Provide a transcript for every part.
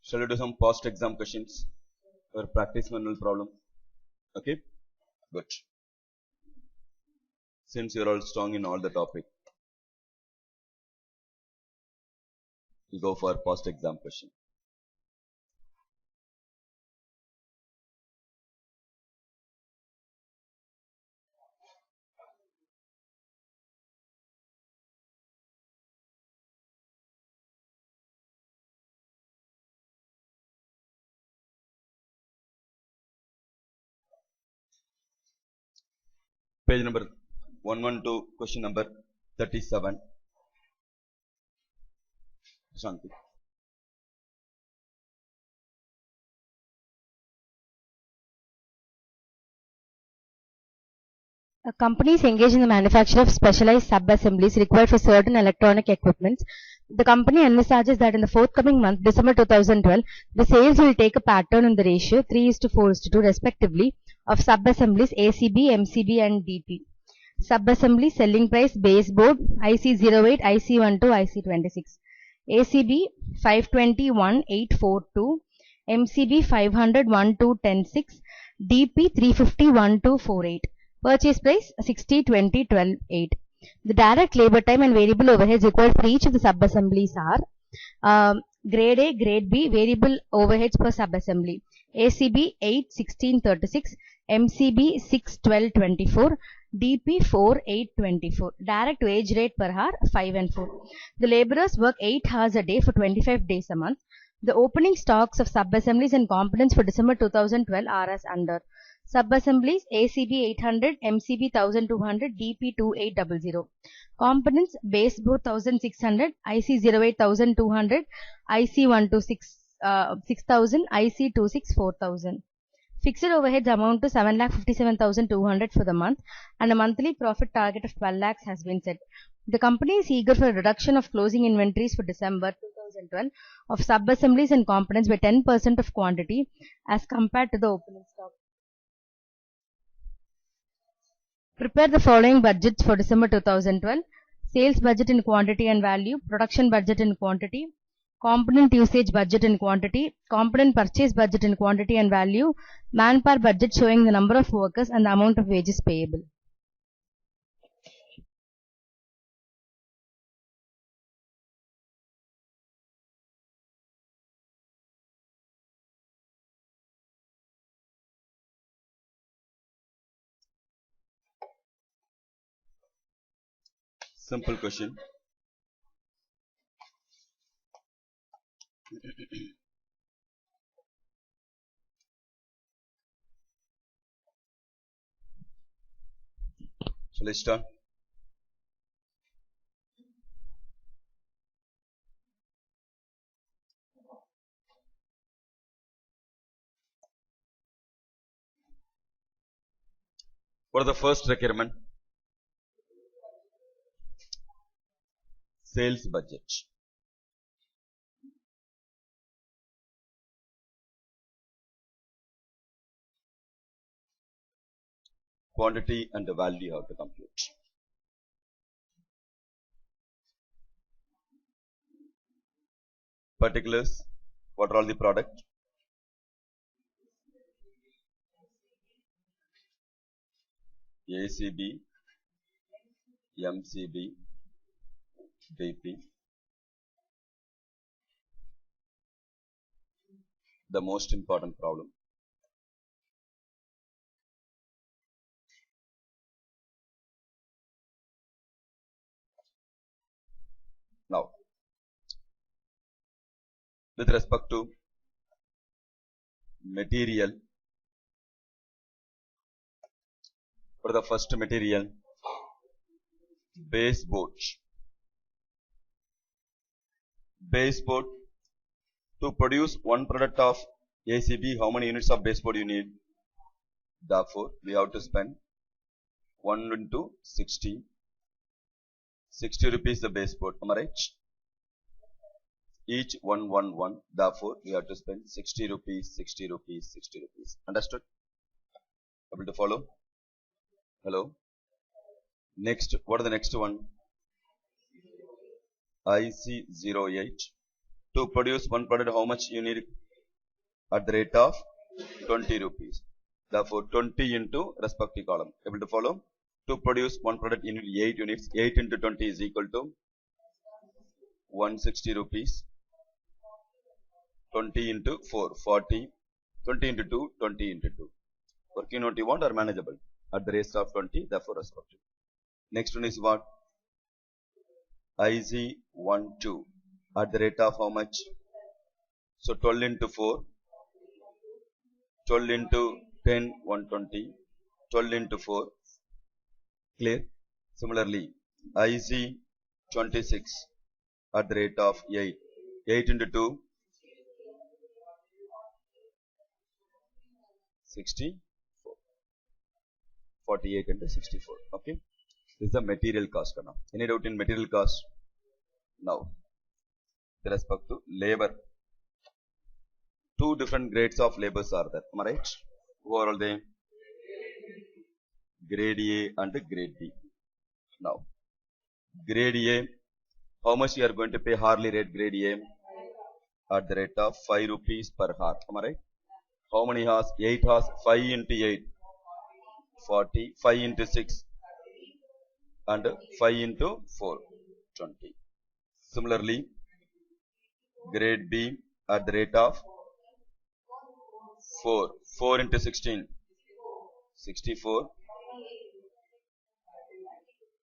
Shall we do some past exam questions or practice manual problem? Okay, good. Since you're all strong in all the topic, we'll go for past exam question. Page number 112, question number 37. Shanti. Companies engaged in the manufacture of specialized sub-assemblies required for certain electronic equipment. The company envisages that in the forthcoming month, December 2012, the sales will take a pattern in the ratio 3:4:2 respectively of sub-assemblies ACB, MCB and DP. Sub-assembly selling price baseboard IC08, IC12, IC26. ACB 520-1842, MCB 500-1216, DP 350-1248. Purchase price 60-20-12-8. The direct labor time and variable overheads required for each of the sub-assemblies are grade A, grade B, variable overheads per sub-assembly. ACB 8-16-36, MCB 6-12-24, DP 4-8-24. Direct wage rate per hour 5 and 4. The laborers work 8 hours a day for 25 days a month. The opening stocks of sub-assemblies and components for December 2012 are as under. Sub-assemblies ACB 800, MCB 1200, DP 2800. Components baseboard 1600, IC08 1200, IC126 6000, IC26 4000. Fixed overheads amount to 7,57,200 for the month and a monthly profit target of 12 lakhs has been set. The company is eager for a reduction of closing inventories for December 2012 of sub-assemblies and components by 10% of quantity as compared to the opening stock. Prepare the following budgets for December 2012. Sales budget in quantity and value, production budget in quantity, component usage budget in quantity, component purchase budget in quantity and value, manpower budget showing the number of workers and the amount of wages payable. Simple question. Shall I start? What are the first requirement? Sales budget. Quantity and the value you have to compute. Particulars. What are all the product? ACB, MCB, DP. The most important problem. Now, with respect to material, for the first material, baseboard. Baseboard, to produce one product of ACB, how many units of baseboard you need? Therefore, we have to spend 1 into 60. 60 rupees the baseboard, am I right? Each 111. Therefore, we have to spend 60 rupees, 60 rupees, 60 rupees. Understood? Able to follow? Hello? Next, what are the next one? IC08. To produce one product, how much you need? At the rate of 20 rupees. Therefore, 20 into respective column. Able to follow? To produce one product, you need 8 units. 8 into 20 is equal to 160 rupees. 20 into 4, 40. 20 into 2, 20 into 2. Working note you want are manageable. At the rate of 20, therefore respective. Next one is what? IC12. At the rate of how much? So 12 into 4. 12 into 10, 120. 12 into 4. Clear? Similarly, IC26 at the rate of 8. 8 into 2, 64. 48 into 64. Okay. This is the material cost. Now, any doubt in material cost? Now, with respect to labor, two different grades of labors are there. Am I right? Who are all they? Grade A and grade B. Now, grade A, how much you are going to pay hourly rate grade A? At the rate of 5 rupees per hour. Am I right? How many hours? 8 hours. 5 into 8. 40. 5 into 6. And 5 into 4. 20. Similarly, grade B at the rate of 4. 4 into 16. 64.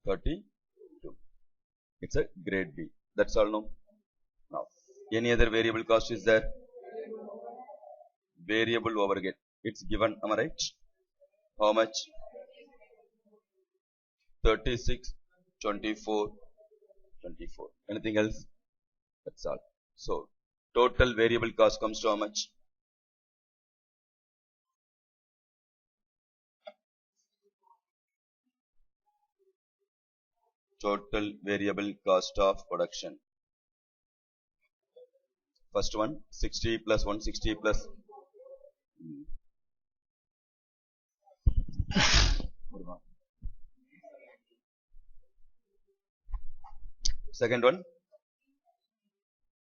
32. It's a grade B. That's all no. Now, any other variable cost is there? Variable overhead. It's given. Am I right? How much? 36, 24, 24. Anything else? That's all. So, total variable cost comes to how much? Total variable cost of production. First one, 60 plus 160 plus. Second one,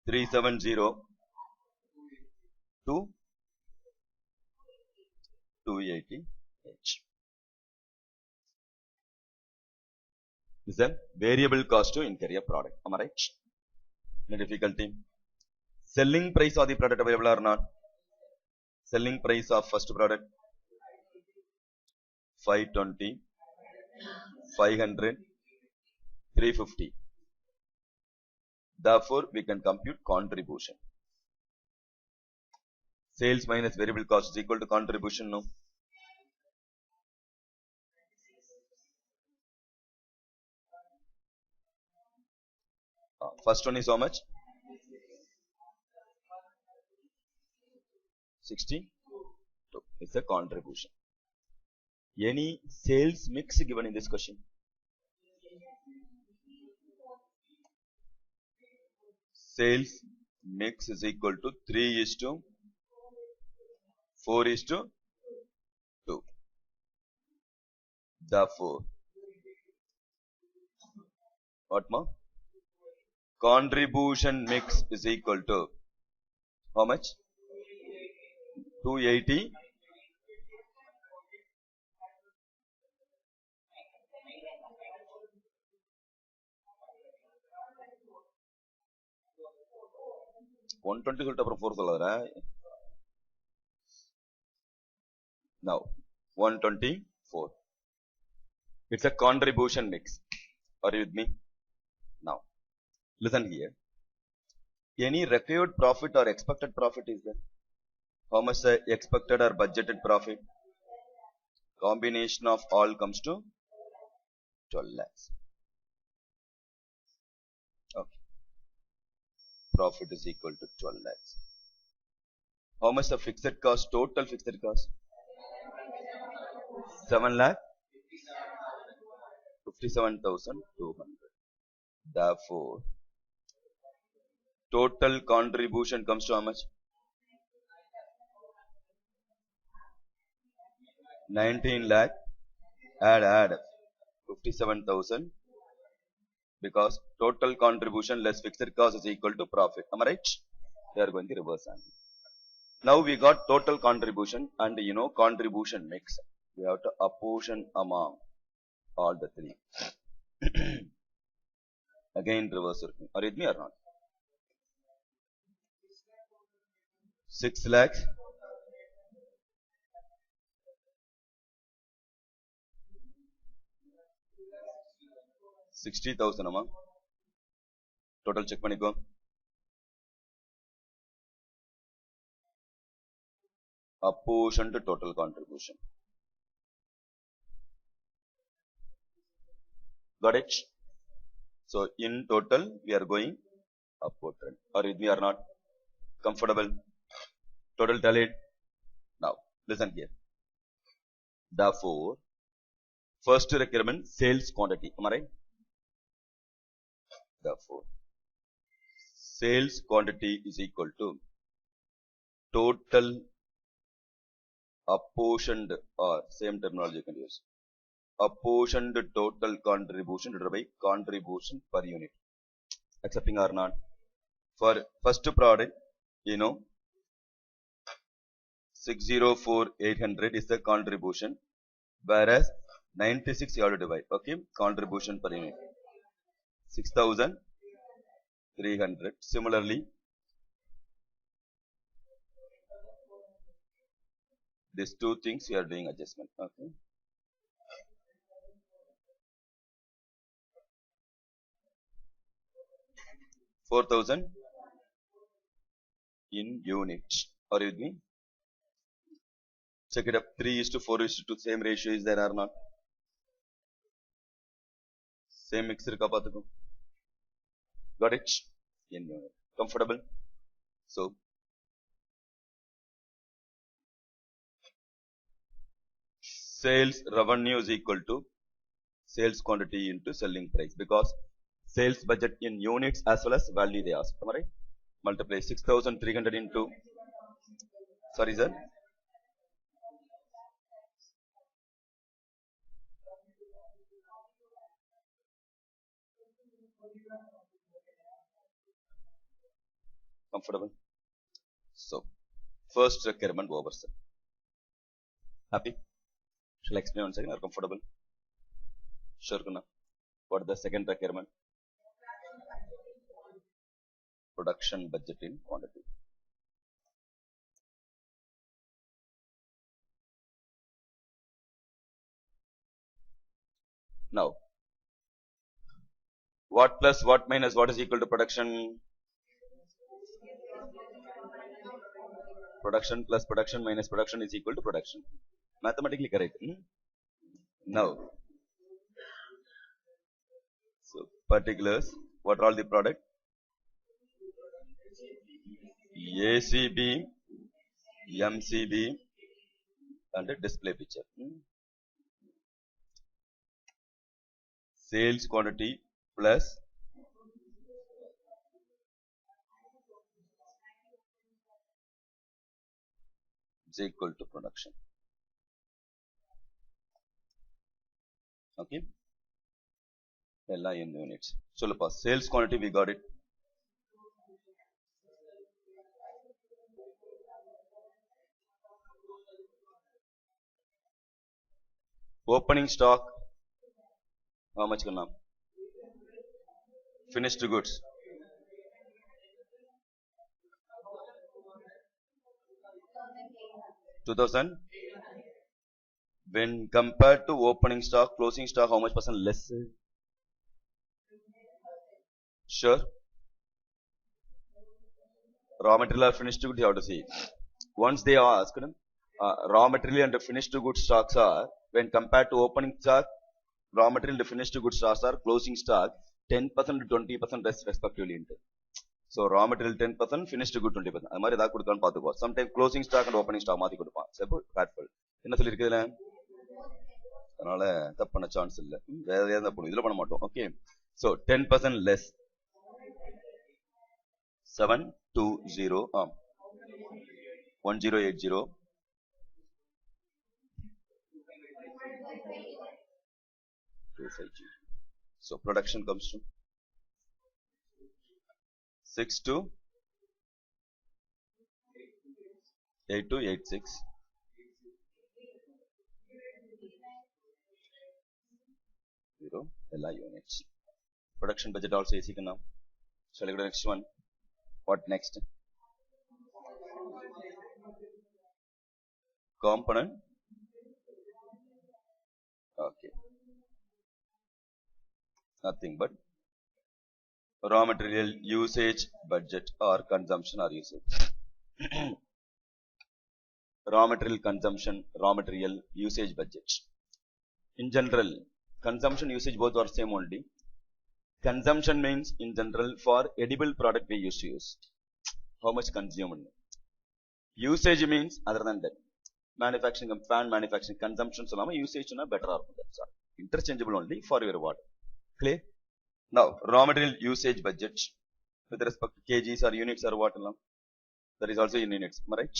370 to 280 H. Is the variable cost to incur a product. Am I right? No difficulty. Selling price of the product available or not? Selling price of first product 520, 500, 350. Therefore, we can compute contribution. Sales minus variable cost is equal to contribution. No. First one is how much? 62. It's a contribution. Any sales mix given in this question? Sales mix is equal to 3:4:2. Therefore, what more? Contribution mix is equal to how much? 280. Now 124. It's a contribution mix. Are you with me? Now listen here. Any required profit or expected profit is there? How much the expected or budgeted profit? Combination of all comes to 12 lakhs. Okay. Profit is equal to 12 lakhs. How much the fixed cost? Total fixed cost? 7 lakh 57,200. Therefore, total contribution comes to how much? 19 lakh. Add 57,000 because total contribution less fixed cost is equal to profit. Am I right? They are going to reverse angle. Now we got total contribution and contribution mix. We have to apportion among all the three. Again reverse working. Are you with me or not? 6 lakhs. 60,000 among total check பண்ணிக்கோ. Apportion to total contribution. Got it? So in total we are going upward trend. Are you with me or not? Comfortable? Total tallied. Now listen here. Therefore, first requirement sales quantity. Am I right? Therefore, sales quantity is equal to total apportioned, or same terminology you can use, apportioned total contribution divided by contribution per unit. Accepting or not? For first product, 604,800 is the contribution, whereas 96 you have to divide. Okay, contribution per unit 6,300. Similarly, these two things we are doing adjustment. Okay, 4,000 in units. Are you with me? Check it up. 3:4:2 same ratio is there or not? Same mixer ka paathuko. Got it? In unit. Comfortable? So sales revenue is equal to sales quantity into selling price, because sales budget in units as well as value they ask. Am I right? Multiply 6,300 into, sorry sir, comfortable? So first requirement over, sir. Happy? Shall I explain one second? Are comfortable? Sure, Kuna. What is the second requirement? Production budget in quantity. Now, what plus what minus what is equal to production? Production plus production minus production is equal to production. Mathematically correct. Now, so particulars, what are all the product? ACB, MCB and a display picture. Sales quantity plus is equal to production. Okay, Ella in units. So sales quantity we got it. Opening stock, how much gonna? Finished goods, $2,000. When compared to opening stock, closing stock, how much percent less? Sure. Raw material or finished good, you have to see. Once they ask, raw material and the finished good stocks are, when compared to opening stock, raw material and finished good stocks are closing stock 10% to 20% respectively. So raw material 10%, finished good 20%. அது மாதிரி ஏதாவது கொடுக்கலாம்னு பார்த்துக்கோ. Sometimes closing stock and opening stock மாத்தி கொடுப்பான். So careful. என்ன சொல்லியிருக்குதுல? அதனால தப்பு பண்ண சான்ஸ் இல்லை. வேற ஏதாவது பண்ணும், இதுல பண்ண மாட்டோம். Okay, so 10% less 720 1080 250. So production comes to 628286 0 LI units. Production budget also is equal now. Shall I go to the next one? What next? Component. Okay. Nothing but raw material usage budget or consumption or usage. Raw material consumption, raw material usage budget. In general, consumption usage both are same only. Consumption means in general for edible product we used to use. How much consumed? Usage means other than that. Manufacturing, fan manufacturing, consumption solama usage na better are. That's all. Interchangeable only for your what? Clear? Now, raw material usage budget with respect to kgs or units or what? That is also in units, right?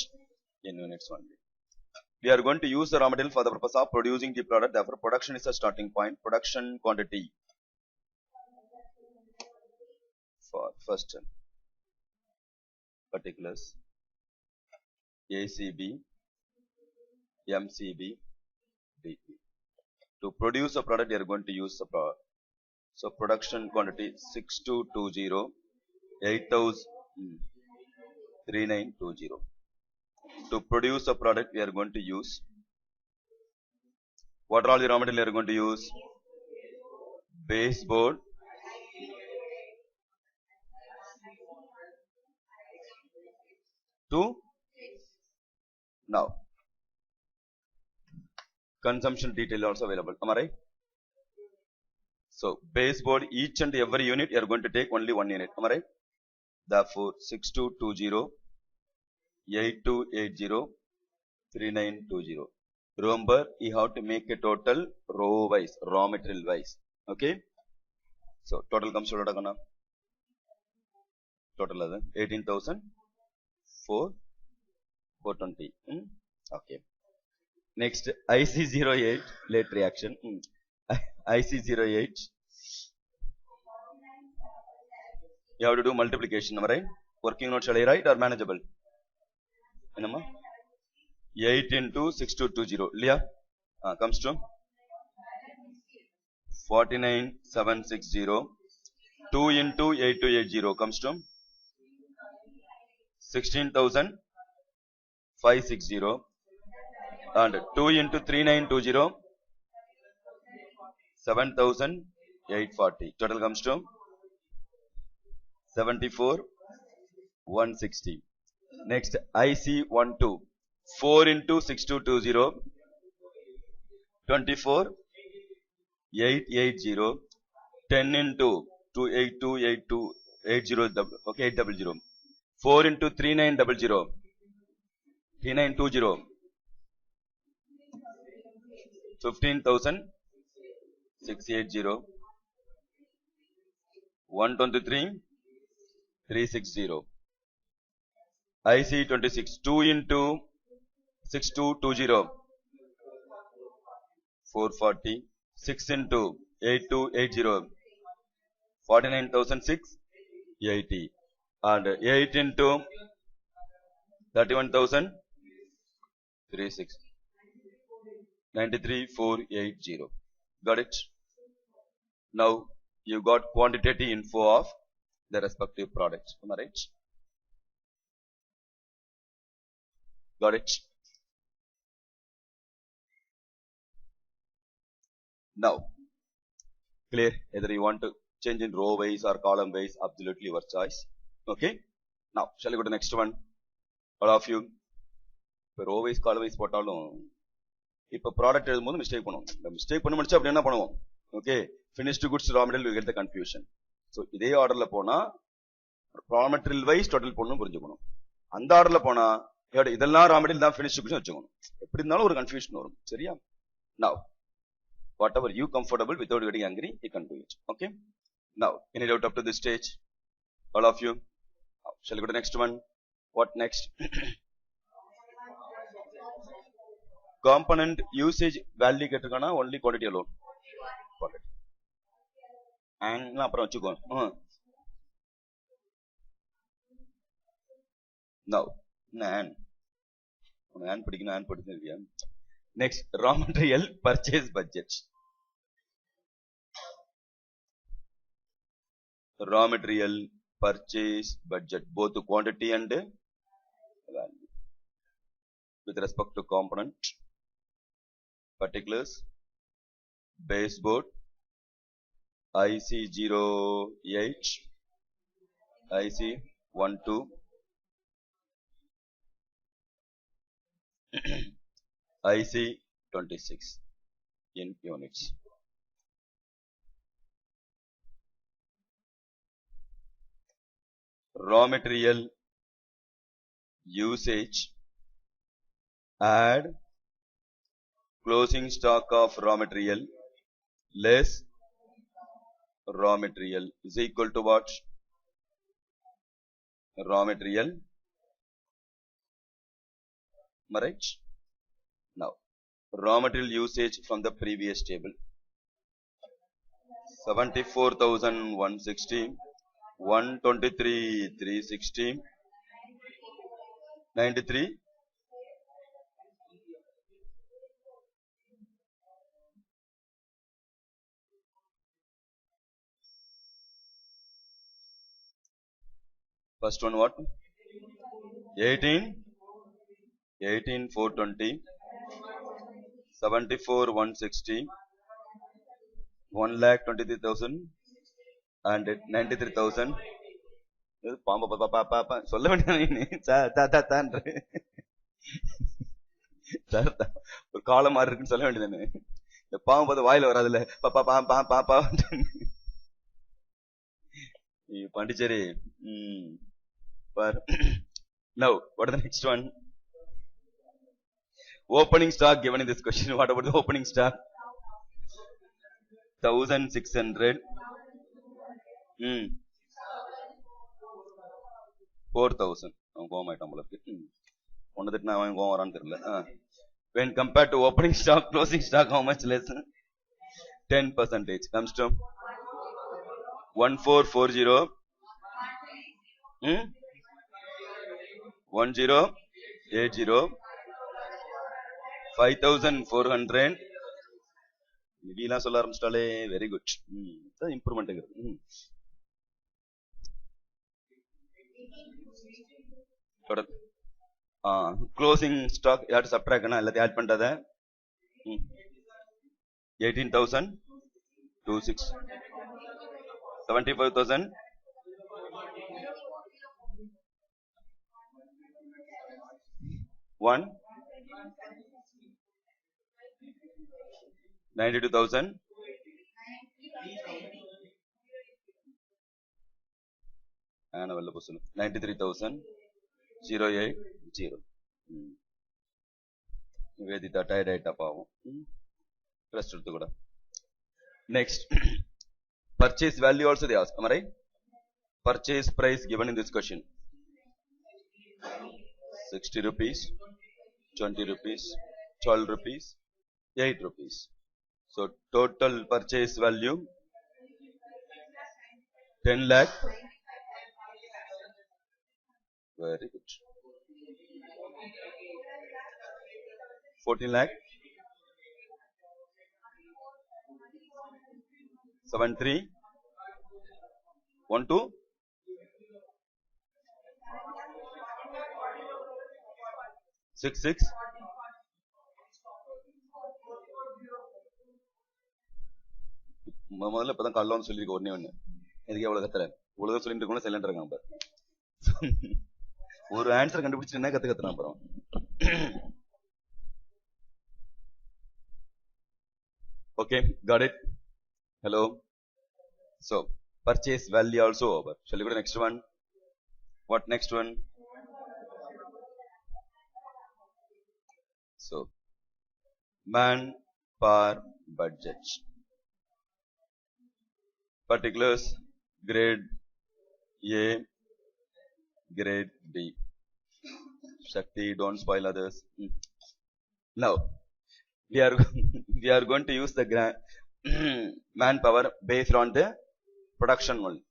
In units only. We are going to use the raw material for the purpose of producing the product. Therefore, production is a starting point. Production quantity for first particulars ACB, MCB, DP. To produce a product, we are going to use the product. So, production quantity 6220 803920. To produce a product, we are going to use what are all the raw material we are going to use? Baseboard, to now consumption detail also available. Am I right? So baseboard, each and every unit you are going to take only one unit. Am I right? Therefore 6220 8280 3920. Remember, you have to make a total row wise, raw material wise. Okay. So total comes to total 18,420. Okay. Next IC08 late reaction. IC08. You have to do multiplication, right? Working note shall I write or manageable? 8 into 6220. Leah comes to 49760. 2 into 8280 comes to 16,560. And 2 into 3920 7,840. Total comes to 74,160. Next IC12. 4 into 6220 24,880. 10 into 2828280. Okay, 800. 4 into 3900 3920 15,680. 123 360. IC26. 2 into 6220 440. 6 into 8280 49,680. And 8 into 31,036. 93,480. Got it? Now you got quantitative info of the respective products. Am I right? Got it? Now, clear? Either you want to change in row wise or column wise, absolutely your choice. Okay? Now, shall we go to the next one? All of you. Row wise, column wise, போட்டாலும் இப்போ product எழுதும்போது mistake பண்ணுவோம். இந்த mistake பண்ண முடிச்சு அப்படி என்ன பண்ணுவோம்? Okay, finished goods raw material will get the confusion. So இதே ஆர்டர்ல போனா ரா மெட்டீரியல் வைஸ் டோட்டல் போடணும் புரிஞ்சுக்கணும். அந்த ஆர்டர்ல போனா இதெல்லாம் ரா மெட்டீரியல் தான் ஃபினிஷ்டு குட்ஸ் வச்சுக்கணும். எப்படி இருந்தாலும் ஒரு கன்ஃபியூஷன் வரும். சரியா? Now whatever you comfortable without getting angry, you can do it. Okay? Now, any doubt up to this stage? All of you? Shall we go to the next one? What next? Component usage value கேட்டிருக்கானா only quantity alone. Quantity. And அப்புறம் வச்சுக்கோ. Now, nan படிக்கணும் an படிச்சிருக்கியா? Next, raw material purchase budget. Raw material purchase budget, both quantity and value. With respect to component, particulars, baseboard, IC08, IC12, IC26 in units. Raw material usage, add closing stock of raw material less raw material is equal to what? Raw material. Am I right? Now, raw material usage from the previous table. 74,160, 123,360, 93. First one what? 18,420, 74,160, 1,23,000 and 93,000. சொல்ல வேண்டியது ஒரு காலம் மாதிரி இருக்குன்னு சொல்ல வேண்டியது. இந்த பாம்பு பார்த்து வாயில வராதுல்ல, பாப்பா Pondicherry. Now, what is the next one? Opening stock given in this question. What about the opening stock? 1,600. 4,000. When compared to opening stock, closing stock, how much less? 10% comes to 1440. 1080. 5,400. இதெல்லாம் சொல்ல ஆரம்பிச்சிட்டாலே very good. Improvement. Closing stock யார்ட்டு சப்ட்ராக்ட்னா எல்லாத்தையும் add பண்றத 18,026, 75,000, 92,000, and 93,080. Nivedita tired aita pavam. Rest eduthu kuda. Next, purchase value also they ask. Am I right? Purchase price given in this question: 60 rupees, 20 rupees, 12 rupees, 8 rupees. So total purchase value 10 lakh. Very good. 14 lakh. 73. 12. 66. முதல்ல இப்பதான் கல்லோன்னு சொல்லியிருக்க ஒன்னே ஒண்ணு. எதுக்கு எவ்வளவு கத்துற? இவ்வளவு சொல்லிட்டு இருக்கோம், சைலண்ட் இருக்காங்க. ஒரு ஆன்சர் கண்டுபிடிச்சு என்ன கத்துறான் அப்புறம். Okay, got it. Hello. So purchase value also over. Shall we go to next one? What next one? So manpower budget. Particulars: grade A, grade B. Shakti, don't spoil others. Now we are going to use the manpower based on the production only.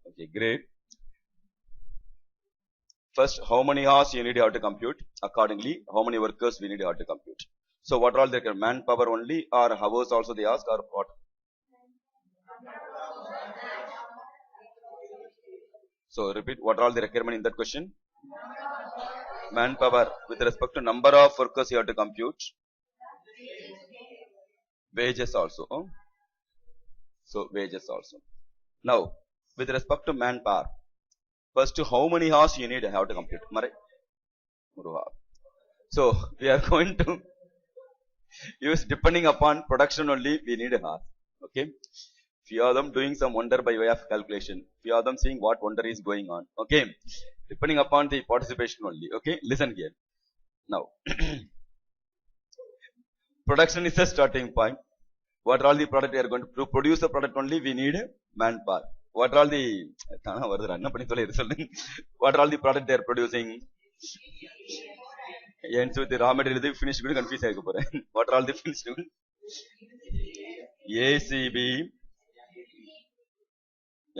Okay, grade First, how many hours you need to compute. Accordingly, how many workers we need to compute. So what are all the manpower only or hours also they ask or what? So repeat, what are all the requirement in that question? Manpower with respect to number of workers you have to compute. Wages also. So wages also. Now, with respect to manpower, first how many hours you need have to compute. So we are going to use depending upon production only we need a hour. Okay. Few of them doing some wonder by way of calculation. Few of them seeing what wonder is going on. Okay. Depending upon the participation only. Okay. Listen here. Now, production is the starting point. What are all the product we are going to produce the product only we need manpower. What are all the what are all the product they are producing? Ends with the raw material finished good confuse what are all the finished good? ACB,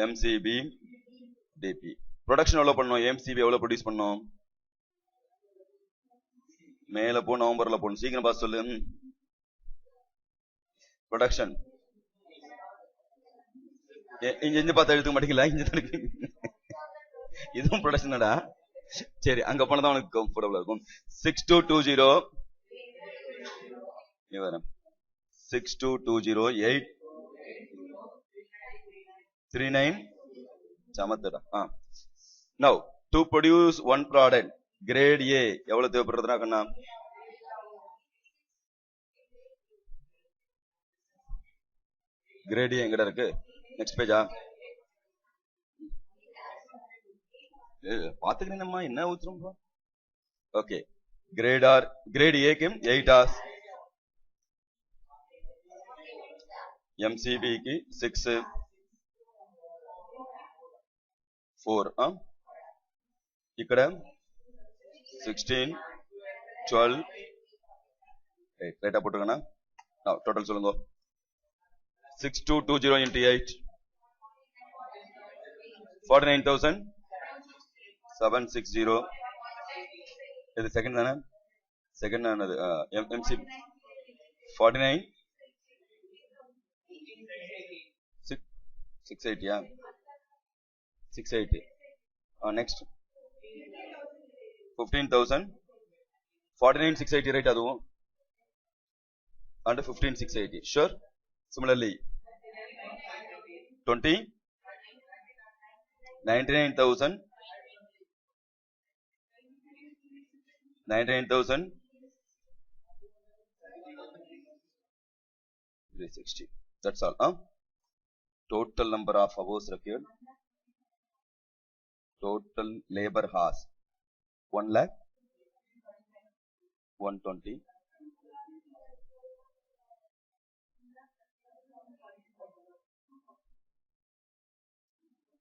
MCB, DP. Production எவ்வளவு பண்ணோம்? MCB எவ்வளவு produce பண்ணோம்? மேல போ நவம்பர்ல போணும். சீக்கிரம் பார்த்து சொல்லு. ப்ரொடக்ஷன் இங்க பார்த்து எழுதுக்க மாட்டீங்களா? இதுவும் ப்ரொடக்ஷன்டா. சரி, அங்க போனதான் உனக்கு கம்ஃபர்டபுளா இருக்கும். 6220 62208 39 சமத்துடா. Now to produce one product grade A எவ்வளவு தேவைப்படுறதுனா கண்ணா? grade A எங்கடா இருக்கு? நெக்ஸ்ட் பேஜா? பாத்துக்கிறேன்மா, என்ன ஊத்துறோம்? ஓகே, grade A க்கு 8 hours, MCB కి 6 4 ఇక్కడ 16 12 ரைட்டா போட்டுருக்கேன்னா டோட்டல் சொல்லுங்க. 6220 into 8 49,760. இது செகண்ட் தானே? செகண்ட் ஆனது MC 49 680 680. Next 15,000 49 680 right அதுவும் and 15 680 sure. Similarly 20 99,000 360. That's all. Total number of hours required. Total labor hours 1,120,000.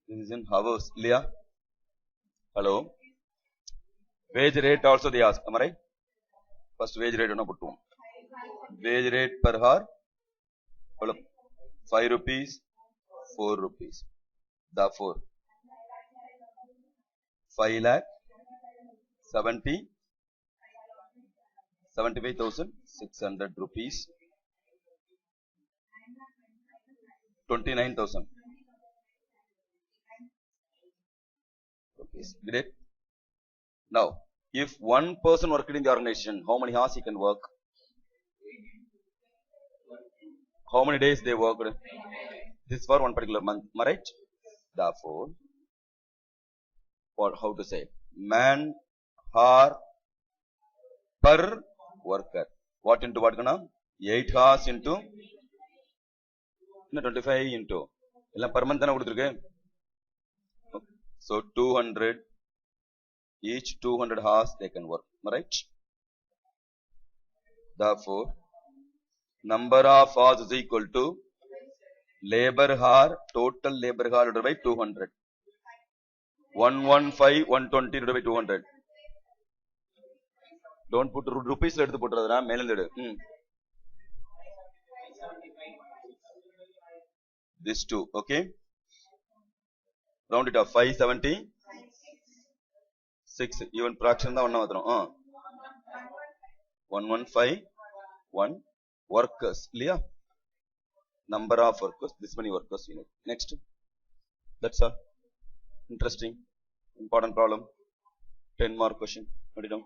This is in hours. Leah, hello. Wage rate also they ask. Am I right? First wage rate put wage rate per hour 5 rupees 4 rupees. Therefore 5,75,600 rupees. 29,000 rupees. Great. Now, if one person worked in the organization, how many hours he can work? How many days they worked? This is for one particular month. Am I right? Therefore, how to say? Man hour per worker. What into what? 8 hours into 25 into. Per month. So 200. Each 200 hours they can work. Am I right? Therefore, number of hours is equal to labor hour, total labor hour divided by 200. 115, 120 divided by 200. Don't put rupees. Let put this two. Okay. Round it up. 570. 6 even fraction தான் ஒண்ணா மாத்தணும் 1151 workers இல்லையா number of workers this many workers unit next that's all interesting important problem 10 mark question note it down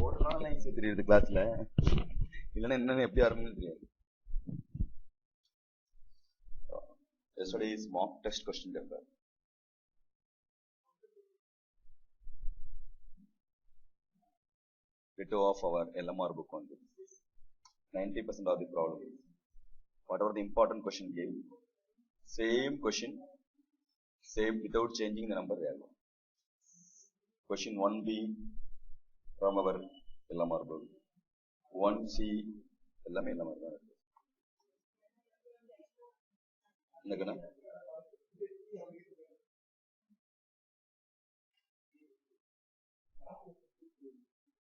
போடுறானே தெரியுது கிளாஸ்ல இல்லனா என்னன்னு எப்படி ஆரம்பிக்கணும்னு தெரியாது yesterday's mock test question paper ditto of our LMR book on this 90% of the problem whatever the important question gave same question same without changing the number value question 1b from our LMR book 1c எல்லாமே LMR தான் இருக்கு என்னக்கண்ணா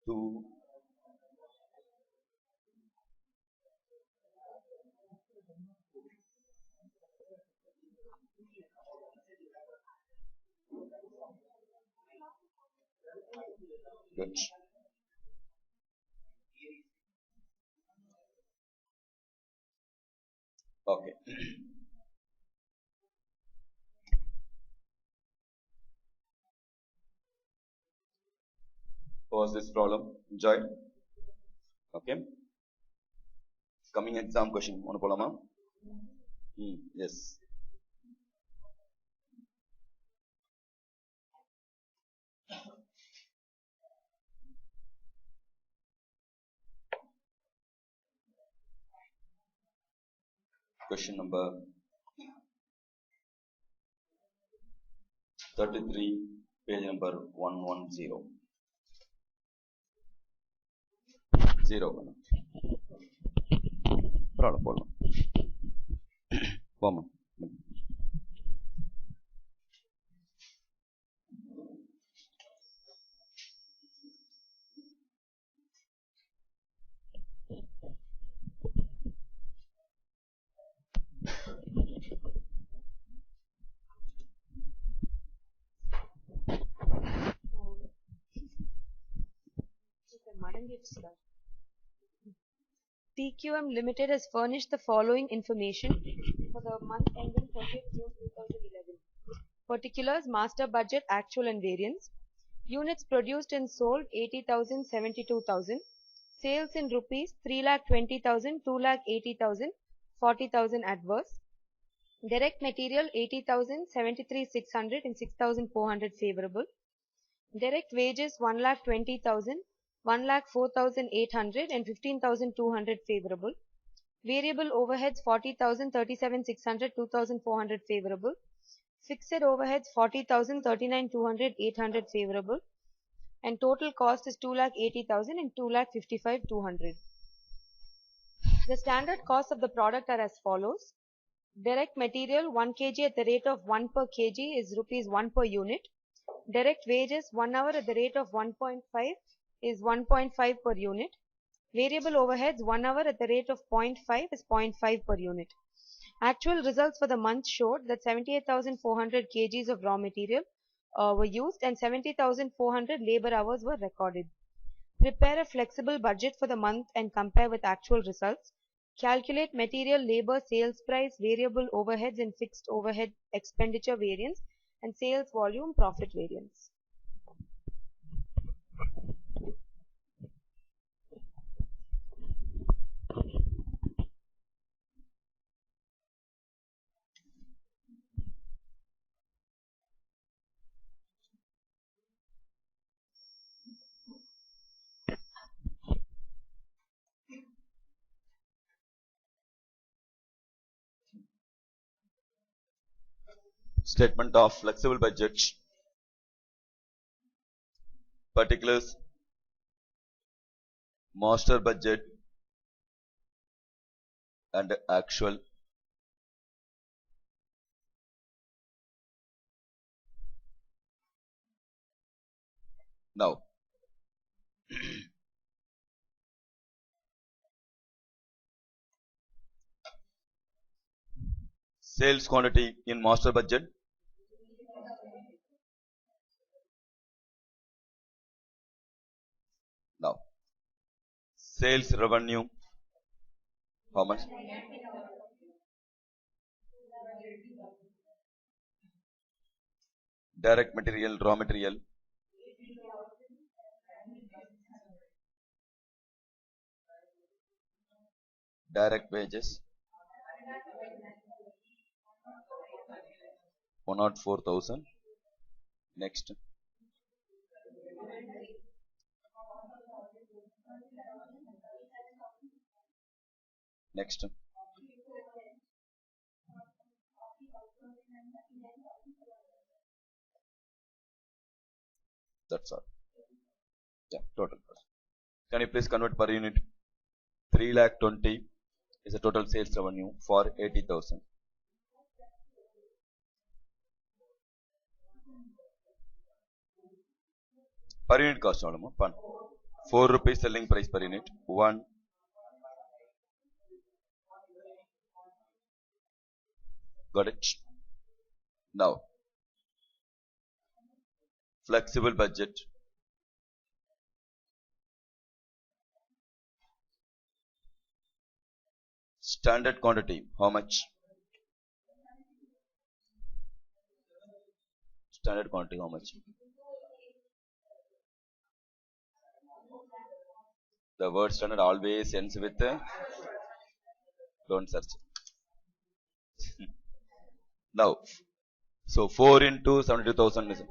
2 good okay was this problem enjoyed okay coming exam question ஒன்னு போலாமா yes question number 33 page number 110 0 பரவாயில்ல போடலாம் போமா TQM Limited has furnished the following information for the month ending 30th June 2011. Particulars: master budget, actual and variance. Units produced and sold 80,000, 72,000. Sales in rupees 3,20,000, 2,80,000, 40,000 adverse. Direct material 80,000, 73,600 and 6,400 favorable. Direct wages 1,20,000, 1,04,800 and 15,200 favorable. Variable overheads 40,000, 37,600, 2,400 favorable. Fixed overheads 40,000, 39,200, 800 favorable. And total cost is 2,80,000 and 2,55,200. The standard costs of the product are as follows. Direct material 1 kg at the rate of 1 per kg is rupees 1 per unit. Direct wages 1 hour at the rate of 1.5 is 1.5 per unit. Variable overheads 1 hour at the rate of 0.5 is 0.5 per unit. Actual results for the month showed that 78,400 kgs of raw material were used and 70,400 labor hours were recorded. Prepare a flexible budget for the month and compare with actual results. Calculate material, labor, sales price, variable overheads and fixed overhead expenditure variance and sales volume profit variance. Statement of flexible budget. Particulars: master budget and actual. Now Sales quantity in master budget. Now, sales revenue, how much? Direct material, raw material. Direct wages. 104,000. Next. Next. That's all. Yeah, total cost. Can you please convert per unit? 3,20,000 is the total sales revenue for 80,000. Per unit cost almost 4 rupees selling price per unit. 1. Got it? Now, flexible budget. Standard quantity, how much? Standard quantity, how much? The word standard always ends with don't search. Now, so 4 into 72,000 is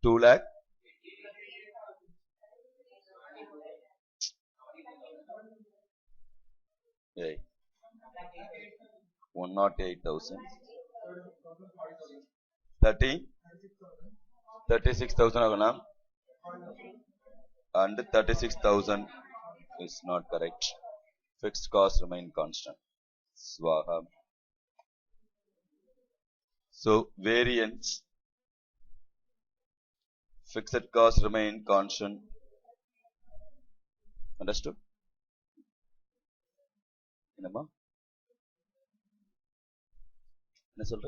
2 lakh. Yeah. 108,000. 36,000 agana. And 36,000 is not correct. Fixed cost remain constant. Swaha. So variance. Fixed cost remain constant. Understood? என்னம்மா என்ன சொல்ற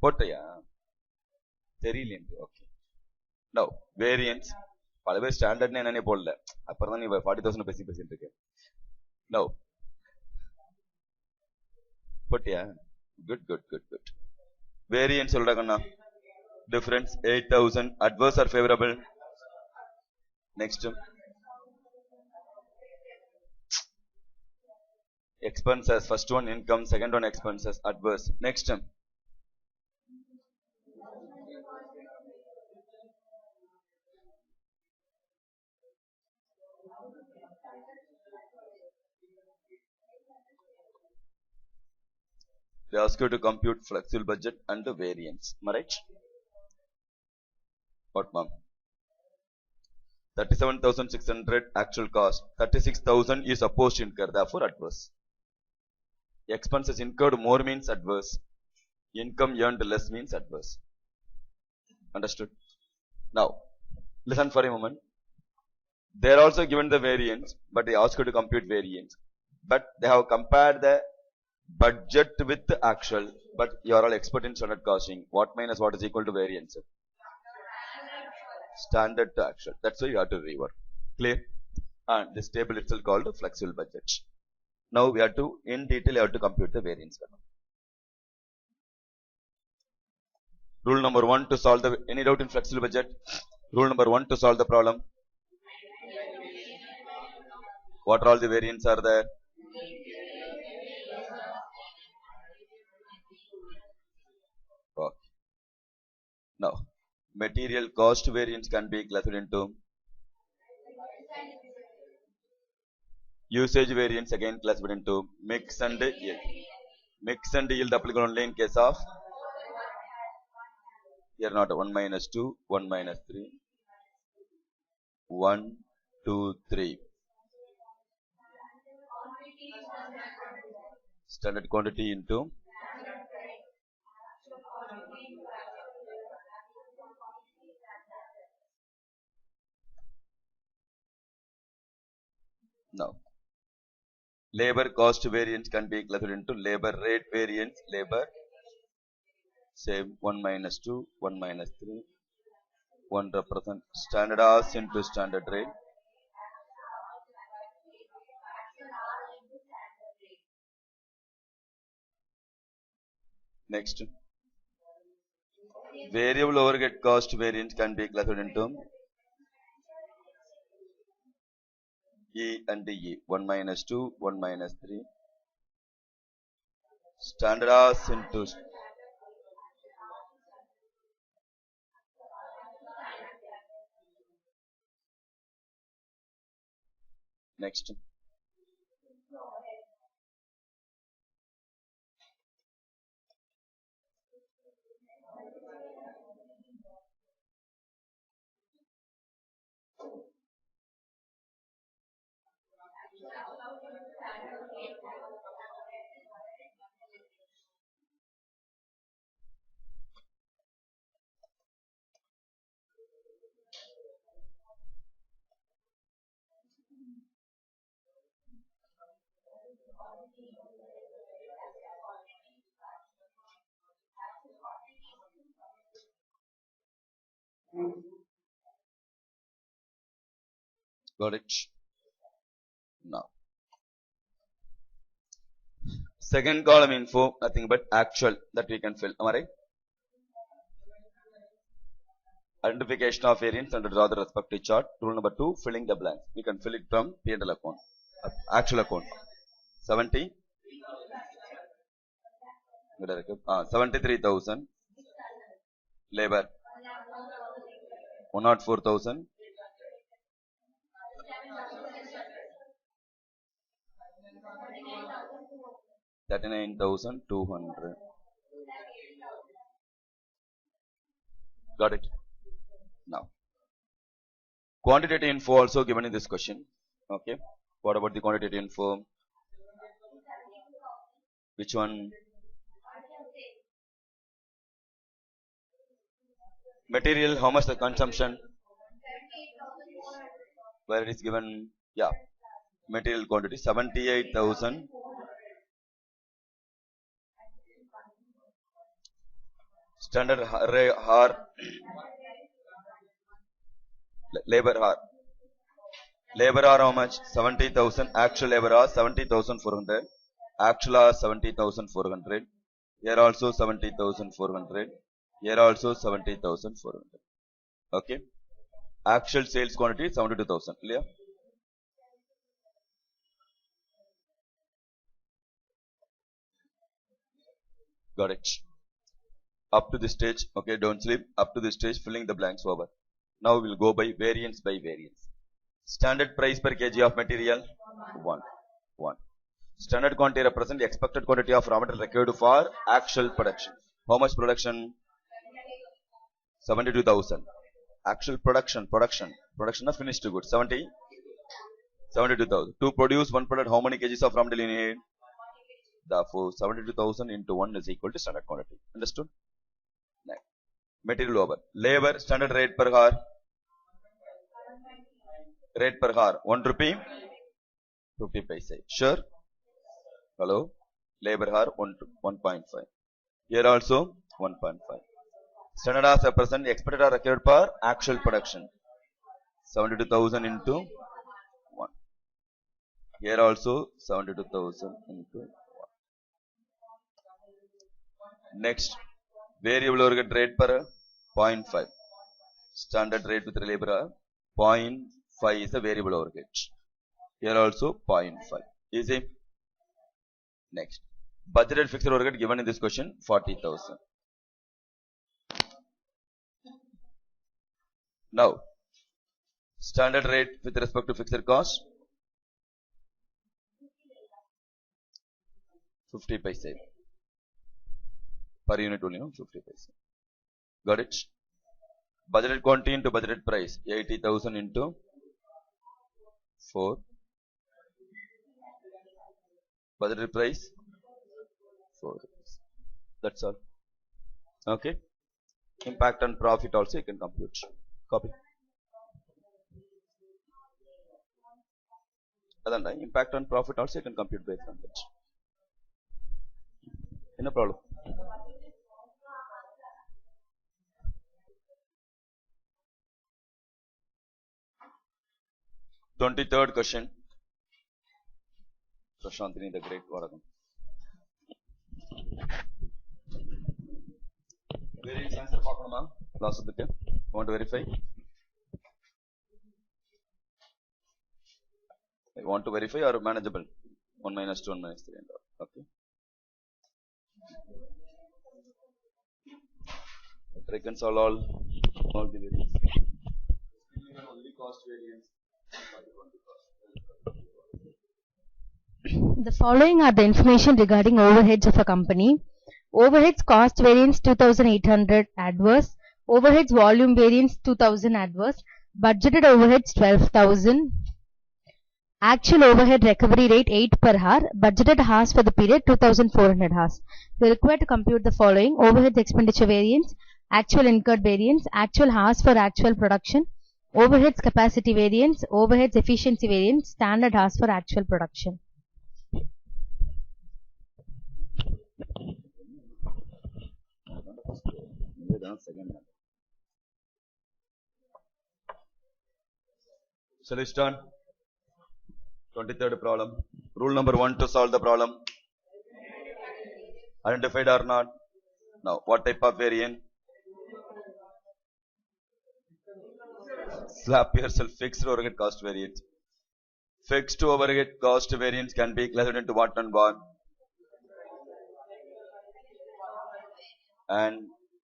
போட்டையா தெரியல okay no variance பல பேர் ஸ்டாண்டர்ட்னு என்னன்னே போடல அப்புறம் தான் நீ 40,000 பேசிட்டு இருக்க நோ போட்டியா good good good good variance சொல்றாங்கண்ணா difference 8,000 adverse or favorable next expenses first one income second one expenses adverse next they ask you to compute flexible budget and the variance am I right what ma'am 37,600 actual cost 36,000 is supposed to incur therefore adverse expenses incurred more means adverse income earned less means adverse understood now listen for a moment they are also given the variance but they ask you to compute variance but they have compared the budget with the actual but you are all expert in standard costing what minus what is equal to variance standard to actual that's why you have to rework clear and this table itself called flexible budget now we have to in detail you have to compute the variance rule number 1 to solve the any doubt in flexible budget rule number 1 to solve the problem what all the variants are there okay. Now material cost variance can be classified into usage variance again classified into mix and yield mix and yield applicable only in case of here not 1 minus 2 1 minus 3 1 2 3 standard quantity into now Labor cost variance can be clustered into labor rate variance, labor, say 1 minus 2, 1 minus 3, 1 represent standard hours into standard rate. Next, variable overhead cost variance can be clustered into E and E, 1 minus 2, 1 minus 3, standard hours into next. Got it? Now, second column info, nothing but actual that we can fill. Am I right? Identification of variance and draw the respective chart. Rule number 2, filling the blanks. We can fill it from P&L account, actual account. 73,000. Labor 104,000. $39,200. Got it? Now, quantitative info also given in this question. Okay. What about the quantitative info? Which one? Material, how much the consumption? Where it is given? Yeah. Material quantity 78,000. Standard hour, labor hour. Labor hour how much? 70,000. Actual labor hour 70,400. Actual hour 70,400. Here also 70,400. Here also 70,400. Okay. Actual sales quantity 72,000. Clear? Got it. Up to this stage, okay, don't sleep. Up to this stage, filling the blanks over. Now we will go by variance by variance. Standard price per kg of material 1. Standard quantity represent the expected quantity of raw material required for actual production. How much production? 72,000. Actual production of finished goods 72,000. To produce one product, how many kgs of raw material you need? Therefore, 72,000 into 1 is equal to standard quantity. Understood? Next. Material over. Labor standard rate per hour. Rate per hour 1 rupee 50 paise. Sure? Hello? Labor hour 1.5. Here also 1.5. Standard hours represent the expected hour required per actual production. 72,000 into 1. Here also 72,000 into 1. Next, variable overhead rate per 0.5. Standard rate with the labor hour 0.5 is the variable overhead. Here also 0.5. Easy. Next, budgeted fixed overhead given in this question 40,000. Now, standard rate with respect to fixed cost 50 paise per unit only, 50 paise. Got it? Budgeted quantity into budgeted price 80,000 into 4. Budgeted price 4. That's all. Okay. Impact on profit also you can compute. Copy. adanda impact on profit also you can compute based on that. No problem. Third question. Prashantini the Great Varagam. Variance answer பார்க்கணுமா class க்கு want to verify? I want to verify or manageable? 1 minus 2, 1 minus 3 and all. Okay. Reconcile all the variance. Only cost variance. The following are the information regarding overheads of a company. Overheads cost variance 2800 adverse. Overheads volume variance 2000 adverse. Budgeted overheads 12,000. Actual overhead recovery rate 8 per hour. Budgeted hours for the period 2400 hours. We are required to compute the following: overheads expenditure variance, actual incurred variance, actual hours for actual production, overheads capacity variance, overheads efficiency variance, standard hours for actual production. Shall we start? 23rd problem. Rule number 1 to solve the problem. Identified or not? Now, what type of variance? Slap yourself. Fixed overhead cost variance. Fixed overhead cost variance can be classified into what and what? And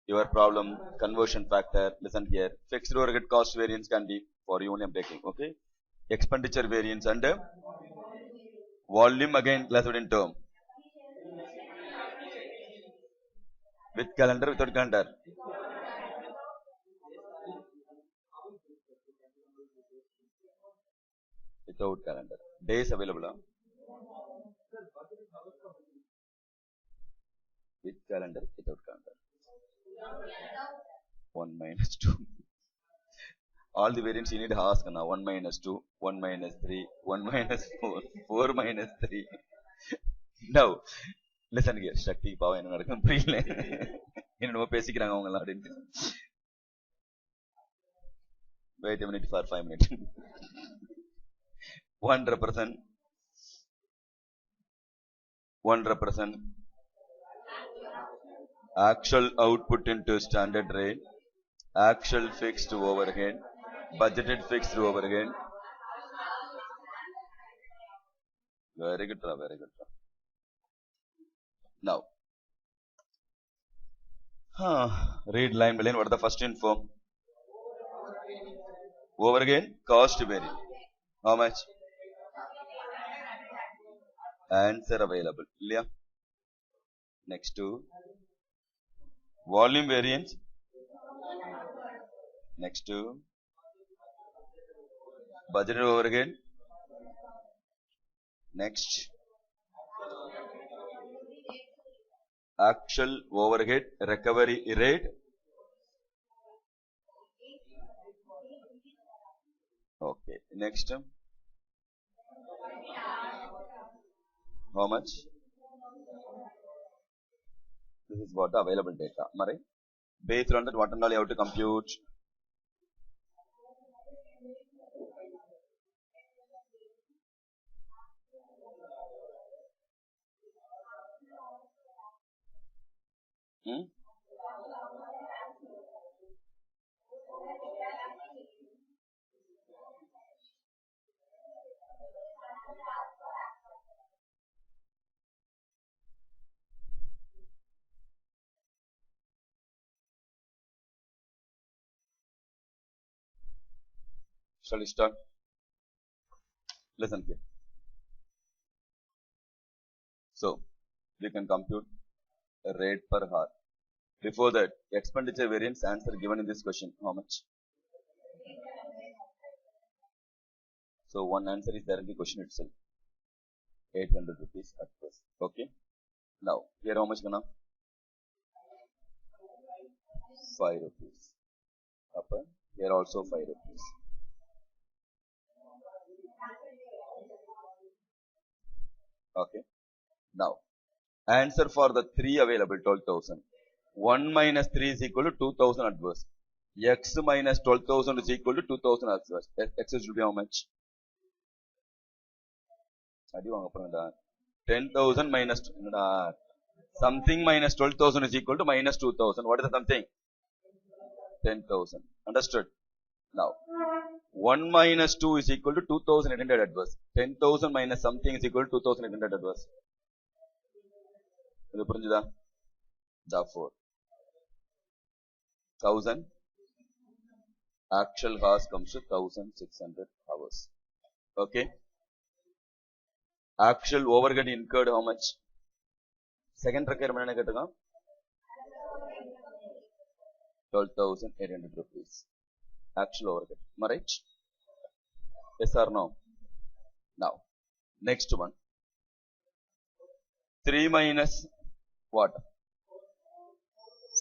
your problem conversion factor. Listen here. Fixed overhead cost variance can be, for you only I'm taking. Okay. Expenditure variance and volume again classified in term. With calendar, without calendar? Without calendar. Days available. With calendar, without calendar. 1 minus 2. All the variants you need to ask now. 1 minus 2, 1 minus 3, 1 minus 4, 4 minus 3. Now, listen here. Shakti, Pava, and Nadakam, Prile. In no basic Rangamala didn't. Wait a minute for 5 minutes. 1 represent actual output into standard rate, actual fixed overhead, budgeted fixed overhead. Very good, very good. Now, read line by line. What is the first info? Overhead cost variance. How much? Answer available. Yeah. Next to volume variance. Next to budgeted overhead. Next, actual overhead recovery rate. Okay. Next, how much? This is what the available data. Mari. Based on that, what and all you have to compute? Shall we start? Listen here. So, we can compute a rate per hour. Before that, expenditure variance answer given in this question. How much? So, one answer is there in the question itself. 800 rupees at first. Okay. Now, here how much gonna? 5 rupees. Upper. Here also 5 rupees. Okay. Now, answer for the 3 available 12,000. 1 minus 3 is equal to 2,000 adverse. X minus 12,000 is equal to 2,000 adverse. X will be how much? 10,000 minus something minus 12,000 is equal to minus 2,000. What is the something? 10,000. Understood? Now, 1 minus 2 is equal to 2,800 adverse. 10,000 minus something is equal to 2,800 adverse. Therefore, 1,000 actual hours comes to 1,600 hours. Okay. Actual overhead incurred how much? Second requirement என்ன கேட்டுங்க? 12,800 rupees. Actual overhead. Am I right? Yes or no? Now, next one. 3 minus what?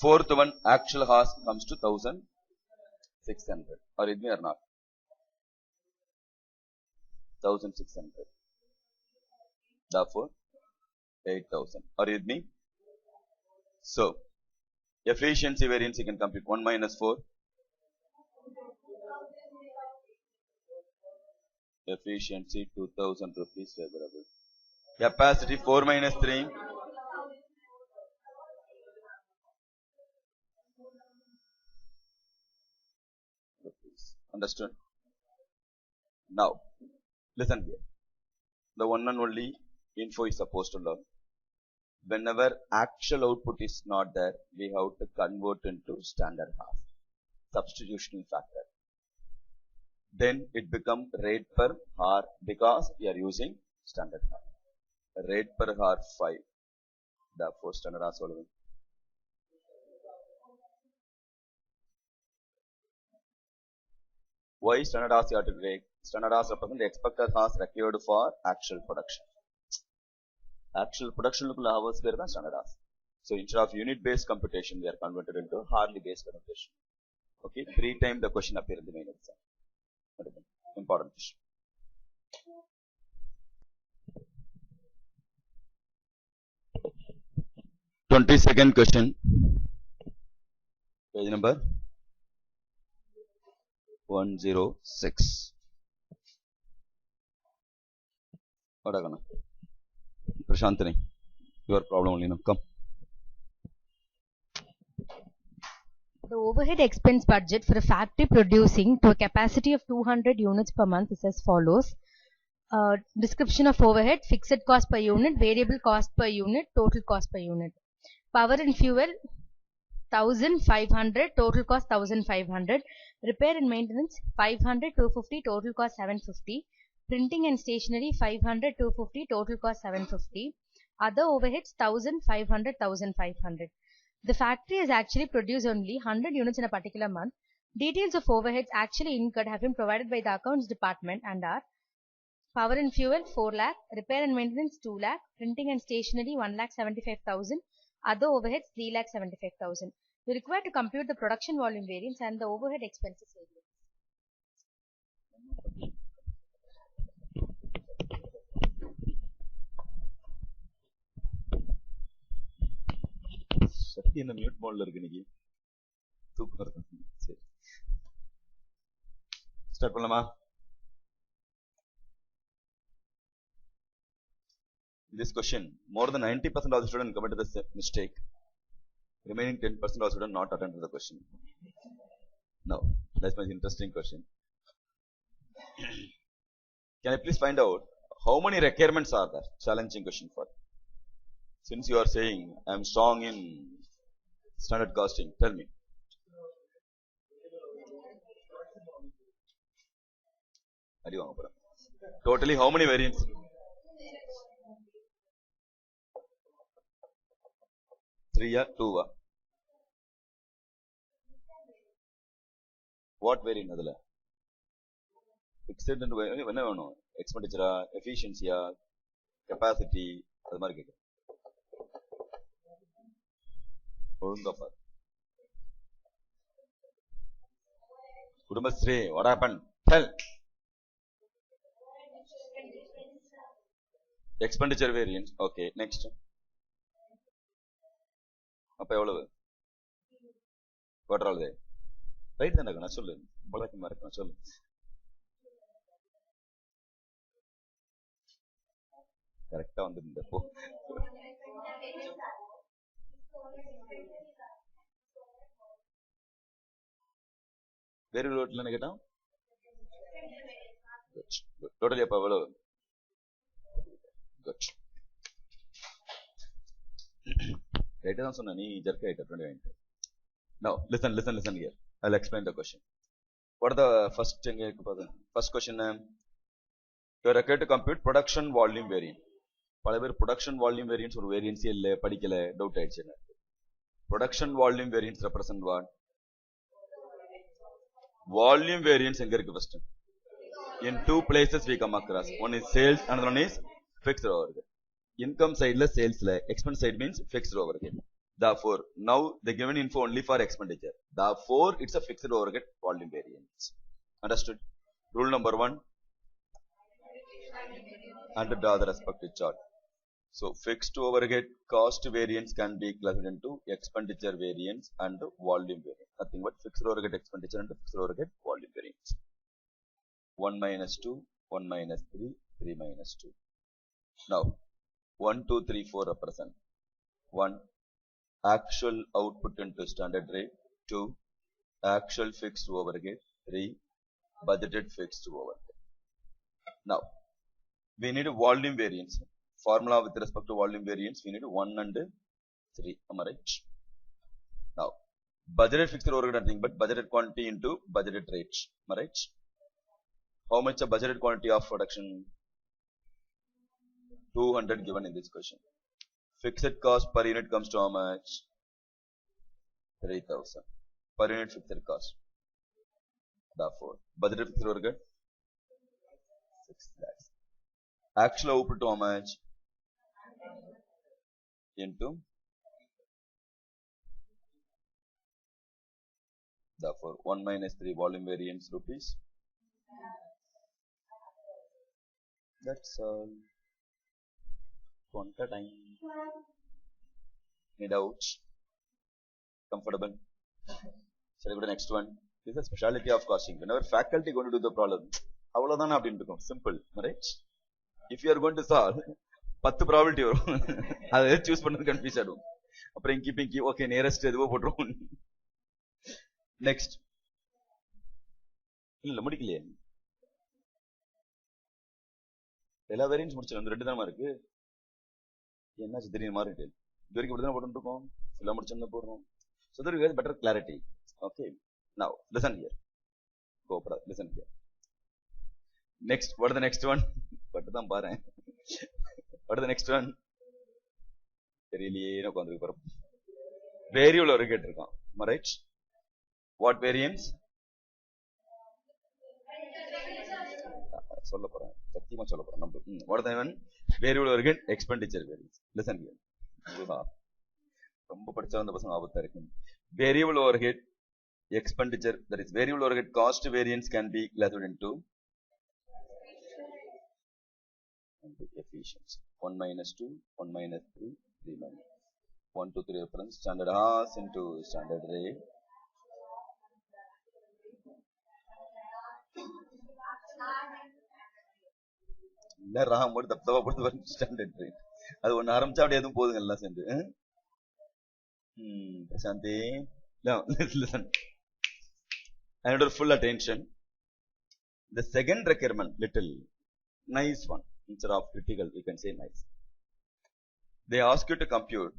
Fourth one, actual hours comes to 1,600. Are you with me or not? 1,600. Therefore, 8,000. Are you with me? So, efficiency variance you can compute. 1 minus 4. Efficiency 2,000 rupees favorable. Capacity 4 minus 3. Understood? Now, listen here. The one and only info is supposed to learn. Whenever actual output is not there, we have to convert into standard half. Substitution factor. Then it becomes rate per hour because we are using standard half. Rate per hour 5. Therefore, standard hour solving. Why standard hours you have to take? Standard hours represent the expected hours required for actual production. Actual production hours were the standard hours. So instead of unit based computation, we are converted into hourly based computation. Okay, 3 times the question appear in the main exam. Important question. Second question. Page number 106. What are Prashantini, your problem only now. Come. The overhead expense budget for a factory producing to a capacity of 200 units per month is as follows. Description of overhead: fixed cost per unit, variable cost per unit, total cost per unit. Power and fuel 1,500, total cost 1,500. Repair and maintenance 500, 250, total cost 750. Printing and stationery 500, 250, total cost 750. Other overheads 1,500, 1,500. The factory has actually produced only 100 units in a particular month. Details of overheads actually incurred have been provided by the accounts department and are: power and fuel 4 lakh, repair and maintenance 2 lakh, printing and stationery 1,75,000, other overheads 3,75,000. You require to compute the production volume variance and the overhead expenses variance. சக்தி இந்த mute மோட்ல இருக்கு இன்னைக்கு தூக்கம் இருக்கு. சரி start பண்ணலாமா? This question, more than 90% of the students committed the mistake. Remaining 10% of the students not attended the question. Now, that's my interesting question. Can I please find out how many requirements are there? Challenging question for. Since you are saying I am strong in standard costing, tell me. Totally how many variants? Three or two? What variant adala? Fixed and no expenditure, efficiency, capacity, adu mari kekku. Kudumbashree, what happened? Tell. expenditure variance. Okay, next. அப்ப எவ்வளவு what are they? Right தானே நான் சொல்லு பழக்கமா இருக்கேன் சொல்லு. கரெக்டா வந்து போ. வேறு ரோட்ல என்ன கேட்டான் டோட்டலி அப்ப எவ்வளவு குட் ரைட்டா தான் சொன்ன நீ ஜர்க் ஆயிட்ட 29. Now listen here. I'll explain the question. What are the first thing first question? You are required to compute production volume variance. பல பேர் production volume variance ஒரு வேரியன்ஸே இல்ல படிக்கல டவுட் ஆயிடுச்சு. Production volume variance represent what? Volume variance எங்க இருக்கு first? In two places we come across. One is sales, another one is fixed overhead. Income side la sales la, expense side means fixed overhead. Therefore, now they given info only for expenditure. Therefore, it's a fixed overhead volume variance. Understood? Rule number 1. And draw the respective chart. So, fixed overhead cost variance can be classified into expenditure variance and volume variance. Nothing but fixed overhead expenditure and fixed overhead volume variance. 1 minus 2, 1 minus 3, 3 minus 2. Now, 1, 2, 3, 4 represent 1. Actual output into standard rate. 2. Actual fixed overhead. 3. Budgeted fixed overhead. Now, we need a volume variance. Formula with respect to volume variance, we need 1 and 3. Am I right? Now, budgeted fixed overhead nothing but budgeted quantity into budgeted rates. Am I right? How much a budgeted quantity of production? 200 given in this question. Fixed cost per unit comes to how much? 3000 per unit fixed cost. Therefore, budgeted fixed overhead 6 lakhs. Actual output to how much? Into therefore 1 minus 3 volume variance rupees. That's all. Quanta time. Any doubts? Comfortable? Shall I go to the next one? This is the speciality of costing. Whenever faculty going to do the problem, அவ்வளவுதான் அப்படின்னு இருக்கும். Simple, right? If you are going to solve 10 probability வரும். அதை choose பண்ணது confuse ஆகும். அப்புறம் இங்கி okay nearest எதுவோ போட்டுருவோம். நெக்ஸ்ட் இல்ல முடிக்கலையே. எல்லா வேரியன்ஸ் முடிச்சிடும். 2 தான் இருக்கு. என்னாச்சு திடீர்னு மாறிட்டு இது வரைக்கும் இப்படிதான் போட்டு இருக்கோம். எல்லாம் முடிச்சோம்னா போடுறோம். So that you get better clarity. Okay. Now listen here. Go for listen here. Next, what is the next one? பட்டு தான் பாரு. What is the next one? தெரியலையே எனக்கு வந்து போறோம். வேரியபிள் ஒரு கேட்டிருக்கோம். Am I right? What variance? சொல்ல போறேன். சத்தியமா சொல்ல போறேன். நம்ம what is the one? Variable overhead expenditure variance. Listen here. ரொம்ப படிச்சா அந்த பசங்க ஆபத்தா இருக்கு. Variable overhead expenditure, that is variable overhead cost variance can be classified into efficiency. 1 minus 2, 1 minus 3, 3 minus 1, 2, 3 reference standard hours into standard rate. இல்ல ராம் போட்டு தப்பா போட்டு ஸ்டாண்டர்ட் ரேட். அது ஒன்னு ஆரம்பிச்சா அப்படியே எதுவும் போதுங்க எல்லாம் சேர்ந்து. Prasanthi listen. I need your full attention. The second requirement, little nice one. Instead of critical, we can say nice. They ask you to compute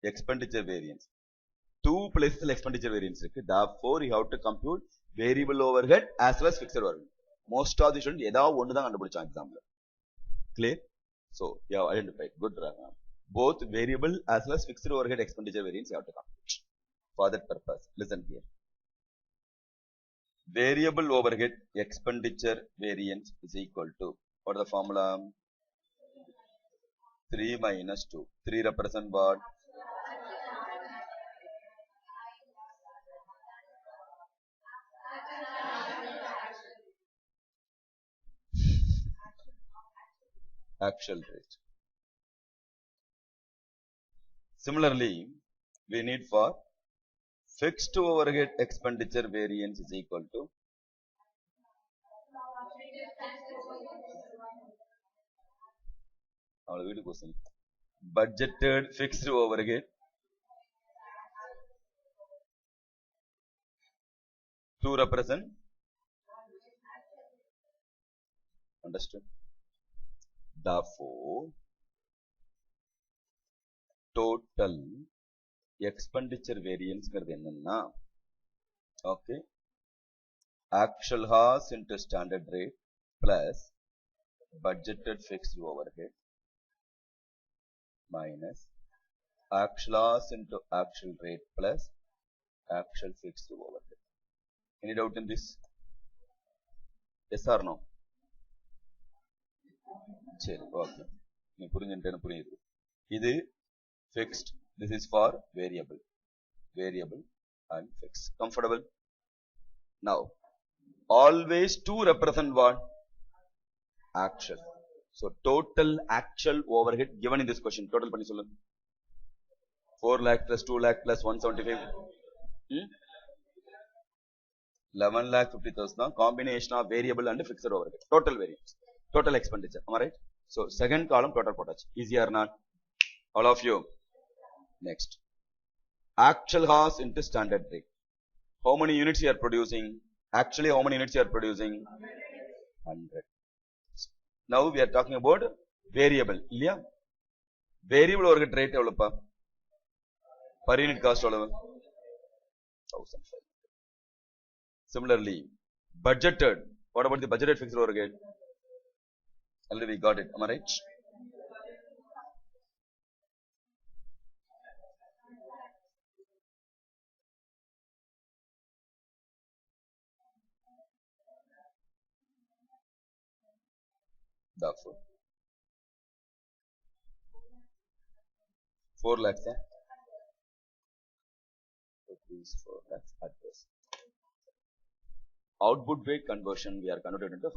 expenditure variance. 2 places expenditure variance. Therefore, you have to compute variable overhead as well as fixed overhead. Most of the students, ஏதாவது ஒன்று தான் கண்டுபிடிச்சாங்க எக்ஸாம்ல. Clear? So, you have identified. Good. Both variable as well as fixed overhead expenditure variance you have to compute. For that purpose, listen here. Variable overhead expenditure variance is equal to, what is the formula? 3 minus 2. 3 represent what? actual rate. Similarly, we need for fixed overhead expenditure variance is equal to question. Budgeted fixed overhead to represent. Understood? Therefore, total expenditure variance enna, okay, actual cost into standard rate plus budgeted fixed overhead minus actual cost into actual rate plus actual fixed overhead. Any doubt in this? Yes or no? சரி, okay. நீ புரிஞ்சுட்டேன்னு புரியுது. இது fixed, this is for variable and fixed. Comfortable? Now, always to represent what? Actual. So, total actual overhead given in this question. Total பண்ணி சொல்லு. 4 lakh plus 2 lakh plus 175. 11 lakh 50,000 combination of variable and fixed overhead. Total variance. Total expenditure. Am I right? So, second column total potash. Easy or not? All of you. Next. Actual cost into standard rate. How many units you are producing? Actually, how many units you are producing? 100. Now, we are talking about variable. Yeah? Variable overhead rate evalapa? Per unit cost evalapa? 1,500. Similarly, budgeted. What about the budgeted fixed overhead? Already we got it. Am I right? Therefore, 4 lakhs. Rupees 4 lakhs at this. Output weight conversion we are converted into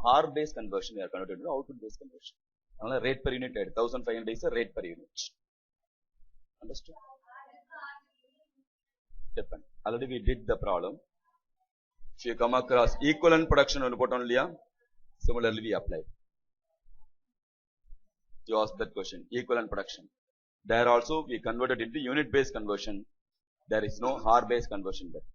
hour based conversion we are converted into output based conversion. Another rate per unit 1500 is a rate per unit. Understood? Depend. Already we did the problem. If you come across equivalent production only, similarly we apply. You ask that question. Equivalent production. There also we converted into unit based conversion. There is no hour based conversion there.